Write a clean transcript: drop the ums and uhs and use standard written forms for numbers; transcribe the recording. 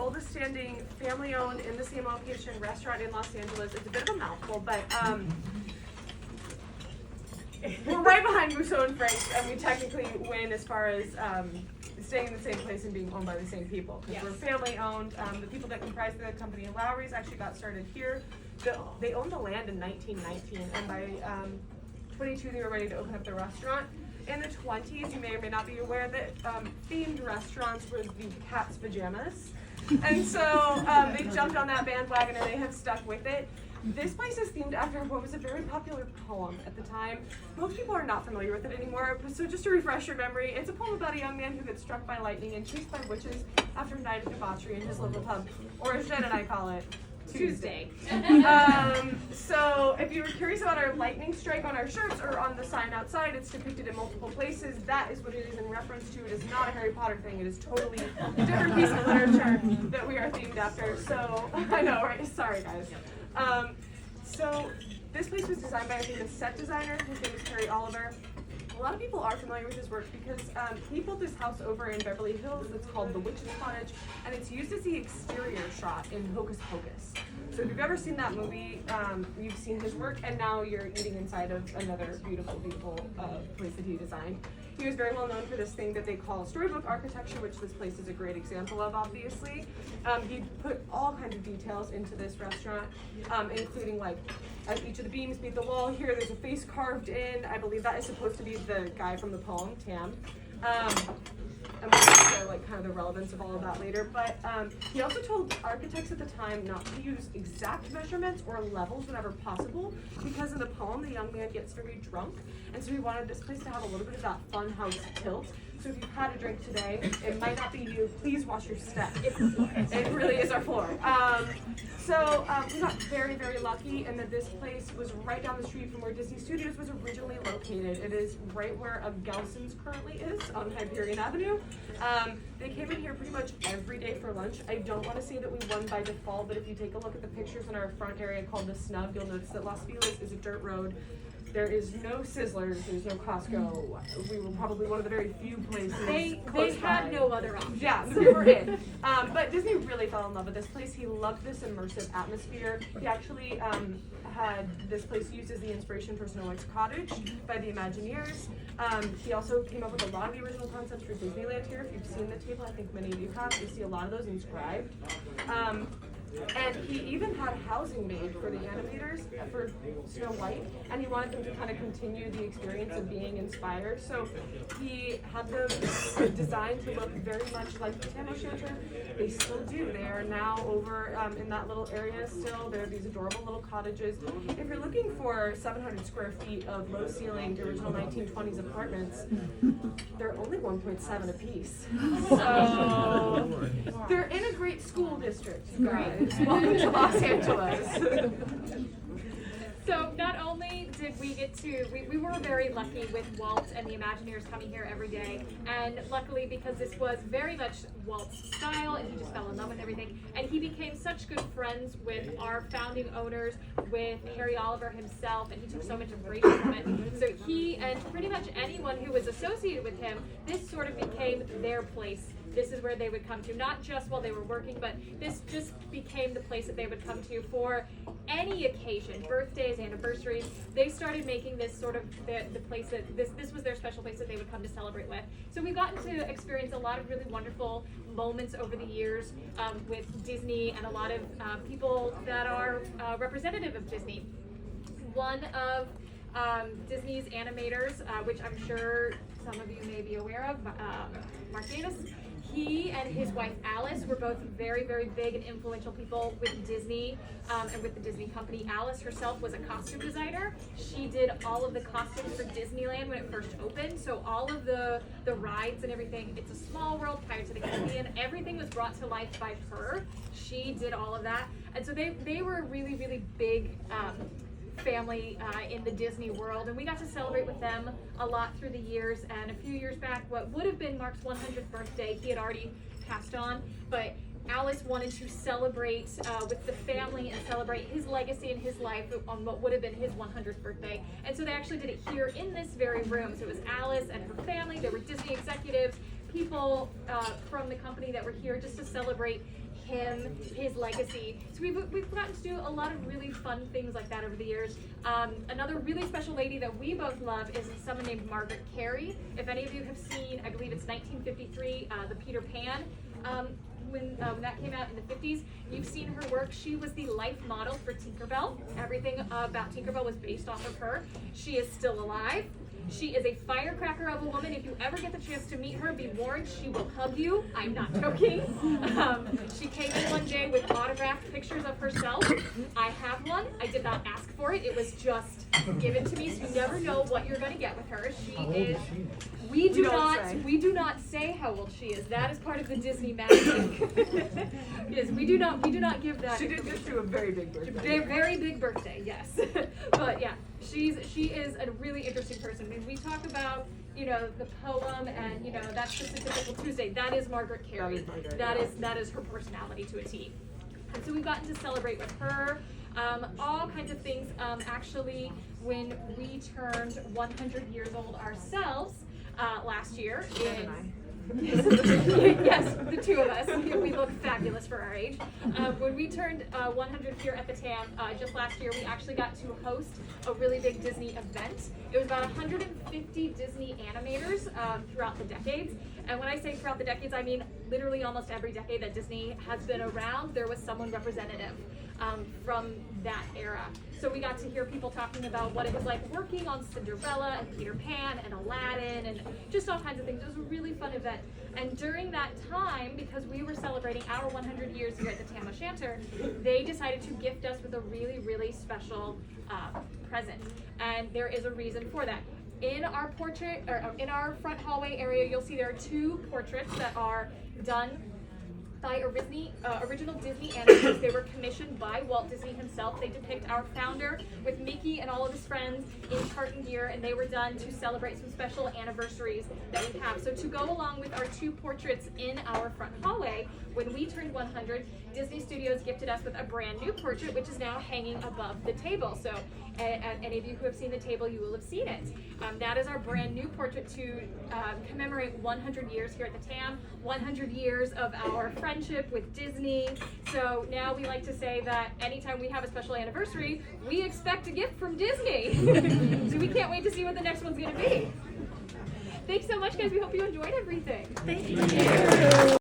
oldest standing family-owned in the same location restaurant in Los Angeles. It's a bit of a mouthful, but we're right behind Musso and Frank's, and we technically win as far as staying in the same place and being owned by the same people. Because we're family-owned. The people that comprise the company in Lowry's actually got started here. They owned the land in 1919, and by 22 they were ready to open up the restaurant. In the 20s, you may or may not be aware that themed restaurants were the cat's pajamas. And so they jumped on that bandwagon and they have stuck with it. This place is themed after what was a very popular poem at the time. Most people are not familiar with it anymore, so just to refresh your memory, it's a poem about a young man who gets struck by lightning and chased by witches after a night of debauchery in his local pub, or as Jen and I call it, Tuesday. So if you were curious about our lightning strike on our shirts or on the sign outside, it's depicted in multiple places. That is what it is in reference to. It is not a Harry Potter thing. It is totally a different piece of literature that we are themed after. So I know, right? Sorry, guys. So this place was designed by a famous set designer. His name is Terry Oliver. A lot of people are familiar with his work because he built this house over in Beverly Hills that's called the Witch's Cottage, and it's used as the exterior shot in Hocus Pocus. So if you've ever seen that movie, you've seen his work, and now you're eating inside of another beautiful, beautiful place that he designed. He was very well known for this thing that they call storybook architecture, which this place is a great example of, obviously. He put all kinds of details into this restaurant, including like as each of the beams meet the wall here, there's a face carved in. I believe that is supposed to be the guy from the poem, Tam. And we'll show like kind of the relevance of all of that later. But he also told architects at the time not to use exact measurements or levels whenever possible, because in the poem the young man gets very drunk, and so he wanted this place to have a little bit of that fun house tilt. So if you've had a drink today, it might not be you. Please wash your step. It really is our floor. So we got very, very lucky in that this place was right down the street from where Disney Studios was originally located. It is right where a Gelson's currently is on Hyperion Avenue. They came in here pretty much every day for lunch. I don't want to say that we won by default, but if you take a look at the pictures in our front area called the Snug, you'll notice that Los Feliz is a dirt road. There is no Sizzlers, there's no Costco. We were probably one of the very few places. They had no other options. Yeah, we were in. But Disney really fell in love with this place. He loved this immersive atmosphere. He actually had this place used as the inspiration for Snow White's cottage by the Imagineers. He also came up with a lot of the original concepts for Disneyland here. If you've seen the table, I think many of you have. You see a lot of those inscribed. And he even had housing made for the animators for Snow White, and he wanted them to kind of continue the experience of being inspired. So he had them designed to look very much like the Tam O'Shanter. They still do. They are now over in that little area still. There are these adorable little cottages. If you're looking for 700 square feet of low-ceilinged original 1920s apartments, they're only 1.7 apiece. So they're in a great school district, you guys. Welcome to Los Angeles. So not only did we get to, we were very lucky with Walt and the Imagineers coming here every day, and luckily because this was very much Walt's style and he just fell in love with everything, and he became such good friends with our founding owners, with Harry Oliver himself, and he took so much embracement from it. So he and pretty much anyone who was associated with him, this sort of became their place. This is where they would come to, not just while they were working, but this just became the place that they would come to for any occasion, birthdays, anniversaries. They started making this sort of the place that this was their special place that they would come to celebrate with. So we've gotten to experience a lot of really wonderful moments over the years with Disney and a lot of people that are representative of Disney. One of Disney's animators, which I'm sure some of you may be aware of, Mark Davis. He and his wife Alice were both very, very big and influential people with Disney and with the Disney company. Alice herself was a costume designer. She did all of the costumes for Disneyland when it first opened. So all of the rides and everything, It's a Small World, Pirates of the Caribbean, everything was brought to life by her. She did all of that. And so they were a really, really big family in the Disney world, and we got to celebrate with them a lot through the years. And a few years back, what would have been Mark's 100th birthday, he had already passed on, but Alice wanted to celebrate with the family and celebrate his legacy and his life on what would have been his 100th birthday. And so they actually did it here in this very room. So it was Alice and her family, there were Disney executives, people from the company that were here just to celebrate him, his legacy. So we've gotten to do a lot of really fun things like that over the years. Another really special lady that we both love is someone named Margaret Carey. If any of you have seen, I believe it's 1953, the Peter Pan. When that came out in the 50s, you've seen her work. She was the life model for Tinkerbell. Everything about Tinkerbell was based off of her. She is still alive. She is a firecracker of a woman. If you ever get the chance to meet her, be warned, she will hug you. I'm not joking. She came in one day with autographed pictures of herself. I have one. I did not ask for it. It was just given to me, so you never know what you're going to get with her. We do not say how old she is. That is part of the Disney magic. Yes, we do not give that. She did just do a very big birthday. Very big birthday, yes. But yeah, she is a really interesting person. I mean, we talk about, you know, the poem and, you know, that's just a typical Tuesday. That is Margaret Carey. That is her personality to a T. And so we've gotten to celebrate with her. All kinds of things. Actually, when we turned 100 years old ourselves last year, yes, the two of us, we look fabulous for our age. When we turned 100 here at the TAM just last year, we actually got to host a really big Disney event. It was about 150 Disney animators throughout the decades. And when I say throughout the decades, I mean literally almost every decade that Disney has been around, there was someone representative from that era. So we got to hear people talking about what it was like working on Cinderella and Peter Pan and Aladdin and just all kinds of things. It was a really fun event. And during that time, because we were celebrating our 100 years here at the Tam O'Shanter, they decided to gift us with a really, really special present. And there is a reason for that. In our portrait, or in our front hallway area, you'll see there are two portraits that are done by original Disney animators. They were commissioned by Walt Disney himself. They depict our founder with Mickey and all of his friends in tartan gear, and they were done to celebrate some special anniversaries that we have. So to go along with our two portraits in our front hallway, when we turned 100, Disney Studios gifted us with a brand new portrait, which is now hanging above the table. So any of you who have seen the table, you will have seen it. That is our brand new portrait to commemorate 100 years here at the TAM, 100 years of our friendship with Disney. So now we like to say that anytime we have a special anniversary, we expect a gift from Disney. So we can't wait to see what the next one's going to be. Thanks so much, guys. We hope you enjoyed everything. Thank you.